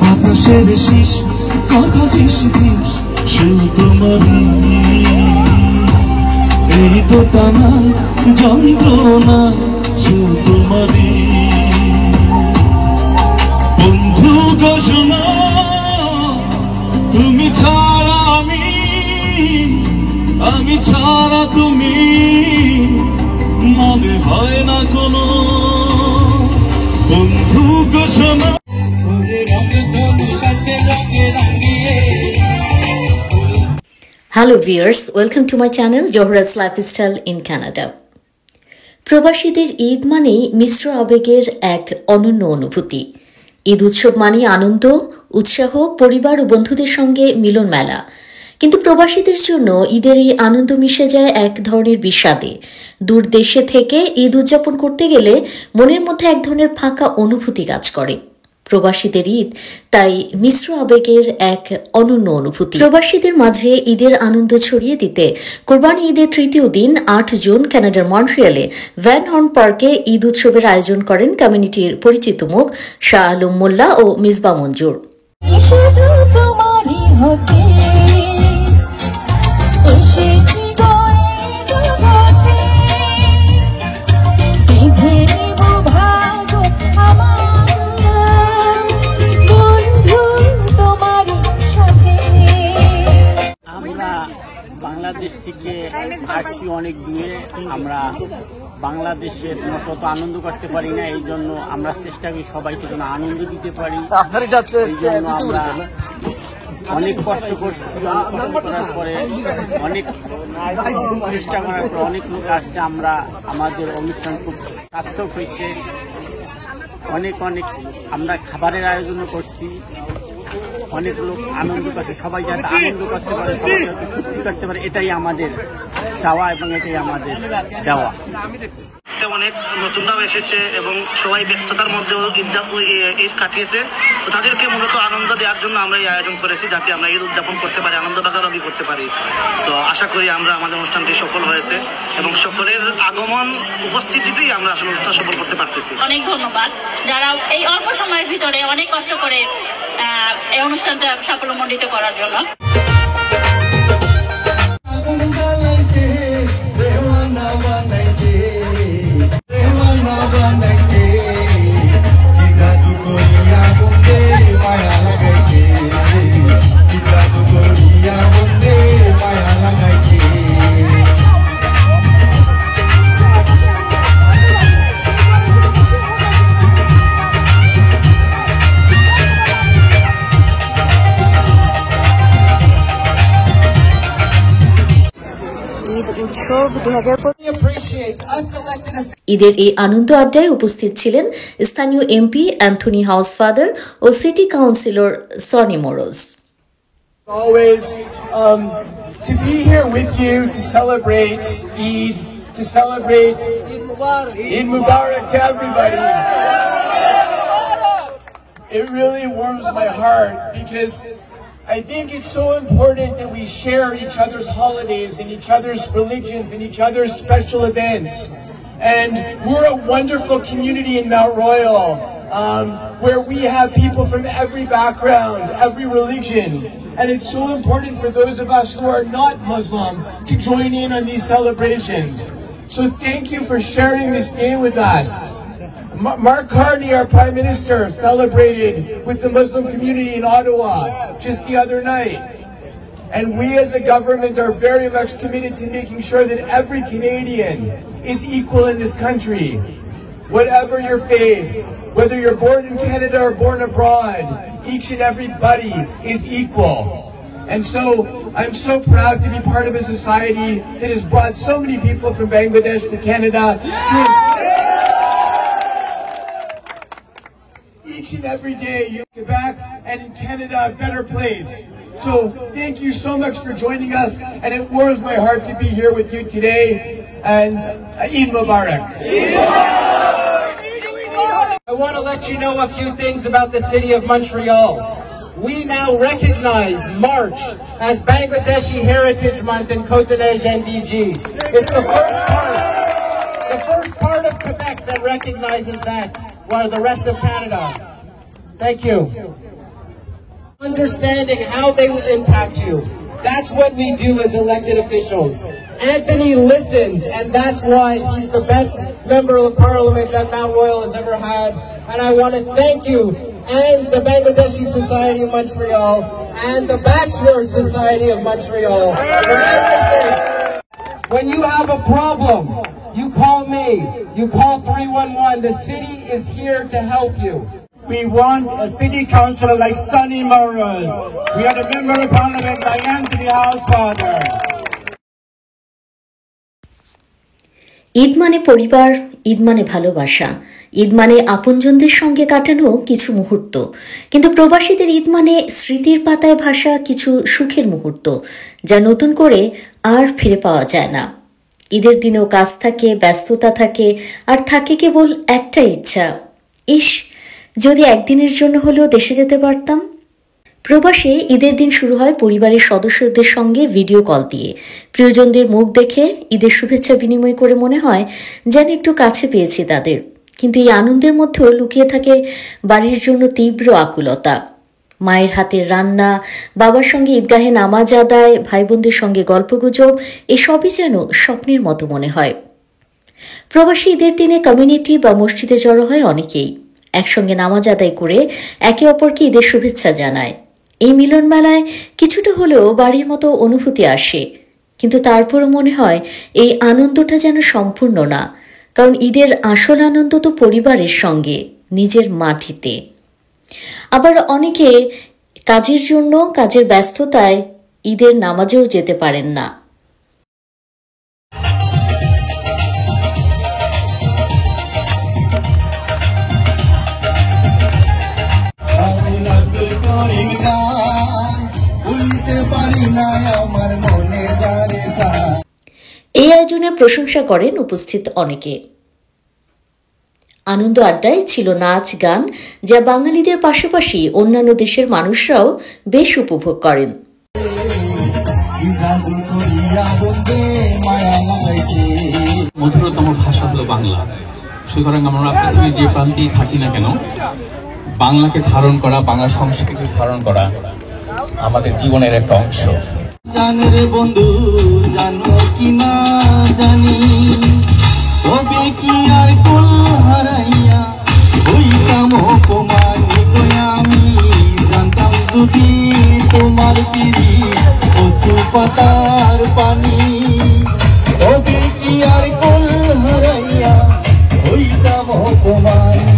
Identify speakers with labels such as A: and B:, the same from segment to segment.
A: বাতাসের শীষ কথা ফিস ফিস শুধু তোমারই এই তো টানা যন্ত্রণা শুধু তোমারই বন্ধু ঘোষণা তুমি ছাড়া আমি ছাড়া তুমি মনে হয় না কোনো বন্ধু ঘোষণা।
B: Hello viewers, welcome to my channel Johra's Lifestyle in Canada. প্রবাসীদের ঈদ মানেই মিশ্র আবেগের এক অনন্য অনুভূতি। ঈদ উৎসব মানে আনন্দ, উৎসাহ, পরিবার ও বন্ধুদের সঙ্গে মিলন মেলা। কিন্তু প্রবাসীদের জন্য ঈদের এই আনন্দ মিশে যায় এক ধরনের বিষাদে। দূর দেশে থেকে ঈদ উদযাপন করতে গেলে মনের মধ্যে এক ধরনের ফাঁকা অনুভূতি কাজ করে। প্রবাসীদের ঈদ তাই মিশ্র আবেগের এক অনন্য অনুভূতি। প্রবাসীদের মাঝে ঈদের আনন্দ ছড়িয়ে দিতে কোরবানি ঈদের তৃতীয় দিন ৮ জুন কানাডার মন্ট্রিয়ালে ভ্যান হর্ন পার্কে ঈদ উৎসবের আয়োজন করেন কমিউনিটির পরিচিত মুখ শাহ আলম মোল্লা ও মিসবা মঞ্জুর।
C: বাংলাদেশ থেকে আসছি অনেক দূরে, আমরা বাংলাদেশের মতো তো আনন্দ করতে পারি না, এই জন্য আমরা চেষ্টা করি সবাইকে যেন আনন্দ দিতে পারি। এই জন্য আমরা অনেক কষ্ট করছি, অনেক কষ্ট করার পরে অনেক চেষ্টা করার পর অনেক লোক আসছে, আমরা আমাদের অনুষ্ঠান খুব সার্থক হয়েছে। অনেক আমরা খাবারের আয়োজন করছি, অনেক লোক আনন্দ করছে, সবাই যাতে আনন্দ করতে পারে, সবাই যাতে খুশি করতে পারে, এটাই আমাদের চাওয়া এবং এটাই আমাদের দেওয়া।
D: অনেক নতুনরাও এসেছে এবং সবাই ব্যস্ততার মধ্যেও ঈদ কাটিয়েছে, তাদেরকে মূলত আনন্দ দেওয়ার জন্য আমরা এই আয়োজন করেছি, যাতে আমরা ঈদ উদযাপন করতে পারি, আনন্দ ভাগাভাগি করতে পারি। তো আশা করি আমরা আমাদের অনুষ্ঠানটি সফল হয়েছে এবং সকলের আগমন উপস্থিতিতেই আমরা আসলে অনুষ্ঠান সফল করতে পারতেছি।
E: অনেক ধন্যবাদ যারা এই অল্প সময়ের ভিতরে অনেক কষ্ট করে এই অনুষ্ঠানটা সাফল্যমণ্ডিত করার জন্য।
B: ঈদের এই আনন্দ আড্ডায় উপস্থিত ছিলেন স্থানীয় এমপি অ্যান্থনি হাউসফাদার ও city councillor Sonny Moroz.
F: Always to be here with you to celebrate Eid, to celebrate Eid Mubarak to everybody. It really warms my heart because I think it's so important that we share each other's holidays and each other's religions and each other's special events. And we're a wonderful community in Mount Royal, where we have people from every background, every religion. And it's so important for those of us who are not Muslim to join in on these celebrations. So thank you for sharing this day with us. Mark Carney, our Prime Minister, celebrated with the Muslim community in Ottawa just the other night. And we as a government are very much committed to making sure that every Canadian is equal in this country. Whatever your faith, whether you're born in Canada or born abroad, each and everybody is equal. And so I'm so proud to be part of a society that has brought so many people from Bangladesh to Canada. Each and every day, you Quebec and in Canada a better place. So thank you so much for joining us, and it warms my heart to be here with you today. And Eid Mubarak.
G: I want to let you know a few things about the city of Montreal. We now recognize March as Bangladeshi Heritage Month in Cotonou NDG. It's the first part of Quebec that recognizes that, while the rest of Canada. Thank you. Understanding how they will impact you. That's what we do as elected officials. Anthony listens, and that's why he's the best member of parliament that Mount Royal has ever had. And I want to thank you and the Bangladeshi Society of Montreal and the Bachelor Society of Montreal for everything. When you have a problem, you call me. You call 311. The city is here to help you.
C: We want a city councillor like Sonny Morris. We are the member of parliament like Anthony Housefather.
B: Eid মানে পরিবার, ঈদ মানে ভালোবাসা, ঈদ মানে আপনজনদের সঙ্গে কাটানো কিছু মুহূর্ত। কিন্তু প্রবাসীদের ঈদ মানে স্মৃতির পাতায় ভাসা কিছু সুখের মুহূর্ত, যা নতুন করে আর ফিরে পাওয়া যায় না। ঈদের দিনেও কাজ থাকে, ব্যস্ততা থাকে, আর থাকে কেবল একটা ইচ্ছা, ইস যদি একদিনের জন্য হলেও দেশে যেতে পারতাম। প্রবাসে ঈদের দিন শুরু হয় পরিবারের সদস্যদের সঙ্গে ভিডিও কল দিয়ে। প্রিয়জনদের মুখ দেখে ঈদের শুভেচ্ছা বিনিময় করে মনে হয় যেন একটু কাছে পেয়েছি তাদের। কিন্তু এই আনন্দের মধ্যেও লুকিয়ে থাকে বাড়ির জন্য তীব্র আকুলতা। মায়ের হাতের রান্না, বাবার সঙ্গে ঈদগাহে নামাজ আদায়, ভাই বোনদের সঙ্গে গল্পগুজব, এসবই যেন স্বপ্নের মতো মনে হয়। প্রবাসী ঈদের দিনে কমিউনিটি বা মসজিদে জড়ো হয় অনেকেই, একসঙ্গে নামাজ আদায় করে একে অপরকে ঈদের শুভেচ্ছা জানায়। এই মিলন মেলায় কিছুটা হলেও বাড়ির মতো অনুভূতি আসে, কিন্তু তারপরও মনে হয় এই আনন্দটা যেন সম্পূর্ণ না, কারণ ঈদের আসল আনন্দ তো পরিবারের সঙ্গে, নিজের মাটিতে। আবার অনেকে কাজের জন্য, কাজের ব্যস্ততায় ঈদের নামাজেও যেতে পারেন না। এই আয়োজনের প্রশংসা করেন উপস্থিত অনেকে। আনন্দ আড্ডায় ছিল নাচ গান, যা বাঙালিদের পাশাপাশি অন্যান্য দেশের মানুষরাও বেশ উপভোগ করেন।
H: মধুরতম ভাষা হলো বাংলা। সুতরাং আমরা পৃথিবীর যে প্রান্তেই থাকি না কেন, বাংলাকে ধারণ করা, বাংলা সংস্কৃতি ধারণ করা আমাদের জীবনের একটা অংশ।
A: জানের বন্ধু জানো কি না জানি, তবে কি আর কুল হারাইয়া হইতাম অপমানি গো আমি। জানতাম যদি তোমার পিরি পশু পাতার পানি, তবে কি আর কুল হারাইয়া হইতাম অপমানি।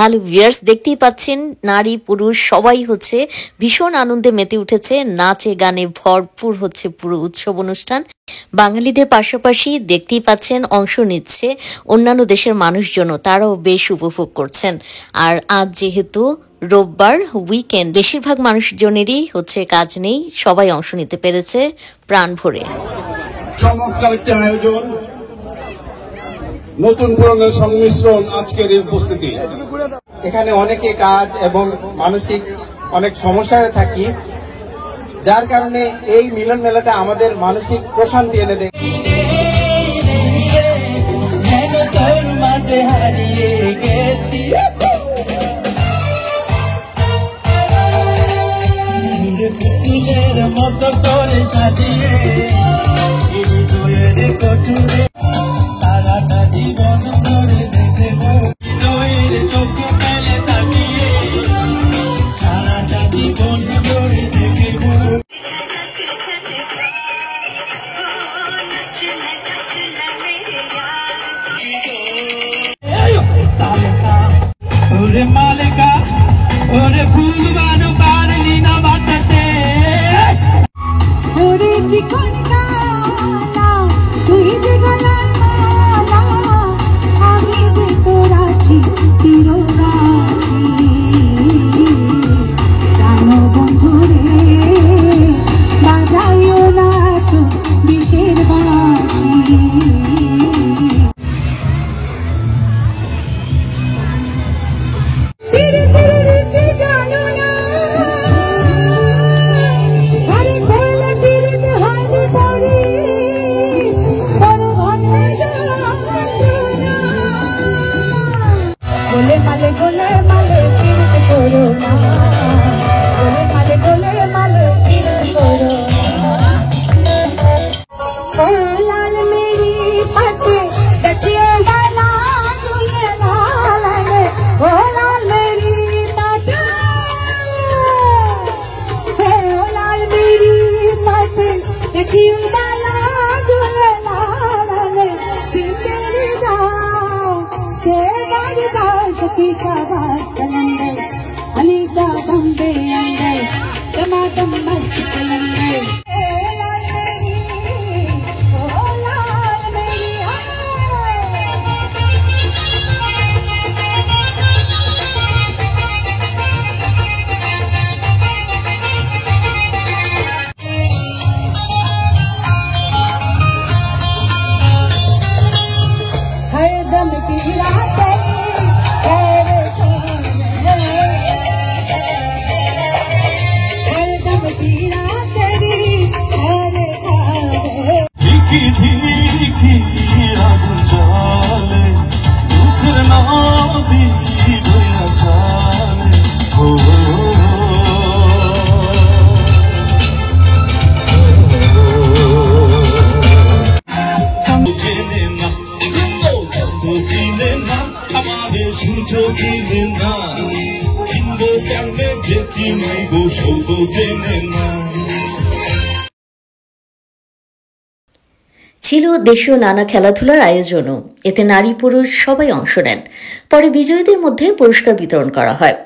B: হ্যালো ভিউয়ার্স, দেখতেই পাচ্ছেন নারী পুরুষ সবাই হচ্ছে ভীষণ আনন্দে মেতে উঠেছে, নাচে গানে ভরপুর হচ্ছে পুরো উৎসব অনুষ্ঠান। বাঙালিদের পাশাপাশি দেখতেই পাচ্ছেন অংশ নিচ্ছে অন্যান্য দেশের মানুষজনও, তারাও বেশ উপভোগ করছেন। আর আজ যেহেতু রোববার উইকেন্ড, বেশিরভাগ মানুষজনেরই হচ্ছে কাজ নেই, সবাই অংশ নিতে পেরেছে প্রাণ ভরে।
I: চমৎকার একটি আয়োজন, নতুন পুরনের সংমিশ্রণ আজকের এই উপস্থিতি।
G: এখানে অনেকে কাজ এবং মানসিক অনেক সমস্যায় থাকি, যার কারণে এই মিলন মেলাটা আমাদের মানসিক প্রশান্তি এনে দেয়।
A: সারাটা জীবন ধরে দেখবো চোখ পেলে তাকিয়ে, সারাটা জীবন ধরে দেখবো। ওরে মালিকা ওরে ফুল বানো পারলি না বাঁচাতে,
J: ওরে চিকন কালা তুই যে গলায় মালা, আমি যে তোর আছি চিরদাসী। জানো বন্ধুরে বাজাইও না তো বিষের বাঁশি। গোলে মালে কিরতে করো না, গোলে মালে কিরতে করো না। ও লাল মেরি পাতে देखिए डाला झूले लाल में, ओ लाल मेरी पाते, ओ लाल मेरी पाते देखिए डाला झूले लाल में। सिंदूरी दाओ से सखी शाबाश कलंदर, अली का बम्बे अंदर टमाटम मस्त कलंदर। लाल मेरी ओ लाल मेरी हरदम पीड़ा तेरी
B: ছিল দেশীয় নানা খেলাধুলার আয়োজনও, এতে নারী পুরুষ সবাই অংশ নেন। পরে বিজয়ীদের মধ্যে পুরস্কার বিতরণ করা হয়।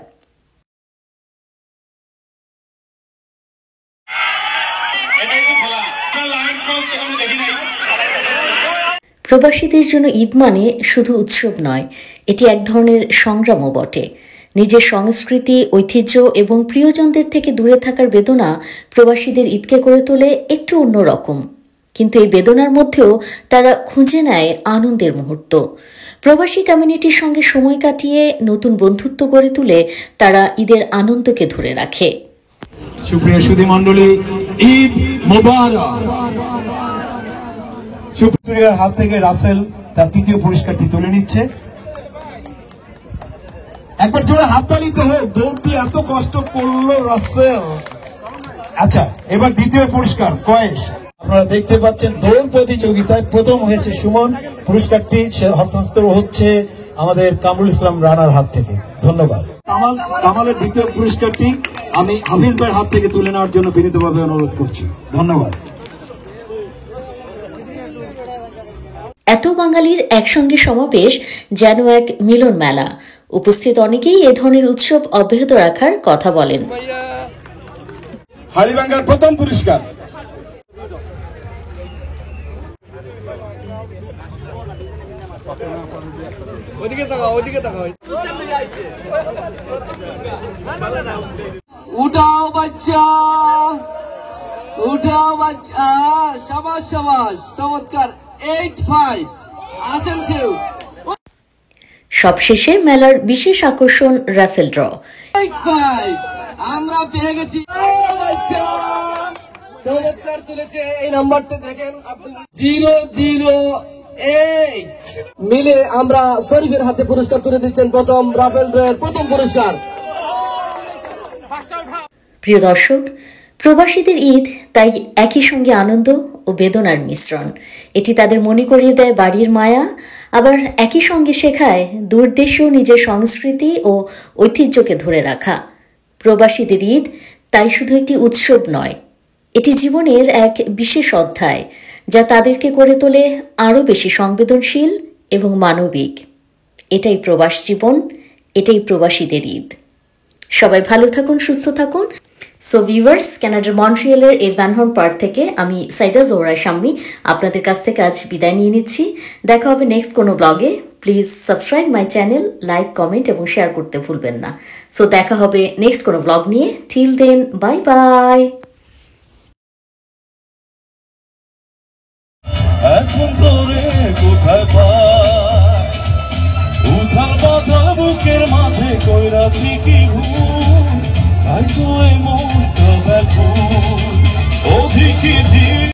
B: প্রবাসীদের জন্য ঈদ মানে শুধু উৎসব নয়, এটি এক ধরনের সংগ্রামও বটে। নিজের সংস্কৃতি, ঐতিহ্য এবং প্রিয়জনদের থেকে দূরে থাকার বেদনা প্রবাসীদের ঈদকে করে তোলে একটু অন্যরকম, কিন্তু এই বেদনার মধ্যেও তারা খুঁজে নেয় আনন্দের মুহূর্ত। প্রবাসী কমিউনিটির সঙ্গে সময় কাটিয়ে নতুন বন্ধুত্ব গড়ে তুলে তারা ঈদের আনন্দকে ধরে রাখে।
K: সুপ্রিয় সুধী মণ্ডলী, ঈদ মোবারক। সুপ্রিয়ার হাত থেকে রাসেল তার তৃতীয় পুরস্কারটি তুলে নিচ্ছে। একবার জোরে হাততালি তো হোক, দৌড় দিয়ে এত কষ্ট করলো রাসেল। আচ্ছা, এবার দ্বিতীয় পুরস্কার কয়েস। আপনারা দেখতে পাচ্ছেন দৌড় প্রতিযোগিতায় প্রথম হয়েছে সুমন। পুরস্কারটি হস্তান্তর হচ্ছে আমাদের কামরুল ইসলাম রানার হাত থেকে। ধন্যবাদ। কামালের দ্বিতীয় পুরস্কারটি আমি হাফিজ ভাইয়ের হাত থেকে তুলে নেওয়ার জন্য বিনীতভাবে অনুরোধ করছি। ধন্যবাদ।
B: এত বাঙালির একসঙ্গে সমাবেশ যেন এক মিলন মেলা। উপস্থিত অনেকেই এ ধরনের উৎসব অব্যাহত রাখার কথা বলেন।
I: হাড়িভাঙ্গার প্রথম পুরস্কার
L: উঠাও বাচ্চা, উঠাও বাচ্চা, সাবাস সাবাস, চমৎকার। 8-5 আসেন কেউ।
B: সবশেষে মেলার বিশেষ আকর্ষণ রাফেল ড্র।
L: 8-5 আমরা পেয়ে গেছি। চমৎকার তুলেছে এই নাম্বারটা দেখেন, 008 মিলে আমরা শরীফের হাতে পুরস্কার তুলে দিচ্ছেন। প্রথম রাফেল ড্রয়ের প্রথম পুরস্কার।
B: প্রিয় দর্শক, প্রবাসীদের ঈদ তাই একই সঙ্গে আনন্দ ও বেদনার মিশ্রণ। এটি তাদের মনে করিয়ে দেয় বাড়ির মায়া, আবার একই সঙ্গে শেখায় দূরদেশেও নিজের সংস্কৃতি ও ঐতিহ্যকে ধরে রাখা। প্রবাসীদের ঈদ তাই শুধু একটি উৎসব নয়, এটি জীবনের এক বিশেষ অধ্যায় যা তাদেরকে করে তোলে আরও বেশি সংবেদনশীল এবং মানবিক। এটাই প্রবাস জীবন, এটাই প্রবাসীদের ঈদ। সবাই ভালো থাকুন, সুস্থ থাকুন। সো ভিউয়ার্স, কানাডার মন্ট্রিয়ালের এই ভ্যানহর্ন পার্ক থেকে আমি সাইদা জোহরা শাম্মী আপনাদের কাছ থেকে আজ বিদায় নিয়ে নিচ্ছি। দেখা হবে নেক্সট কোনো ব্লগে। Please subscribe my channel, like, comment এবং শেয়ার করতে ভুলবেন না। সো দেখা হবে নেক্সট কোনো ব্লগ নিয়ে। Till then, bye bye.
A: এখন তোরে কোথায় পাই, উথাল পাথাল বুকের মাঝে কইরাছি কি ভুল, তাই তো এই মনটা ব্যাকুল, অধিক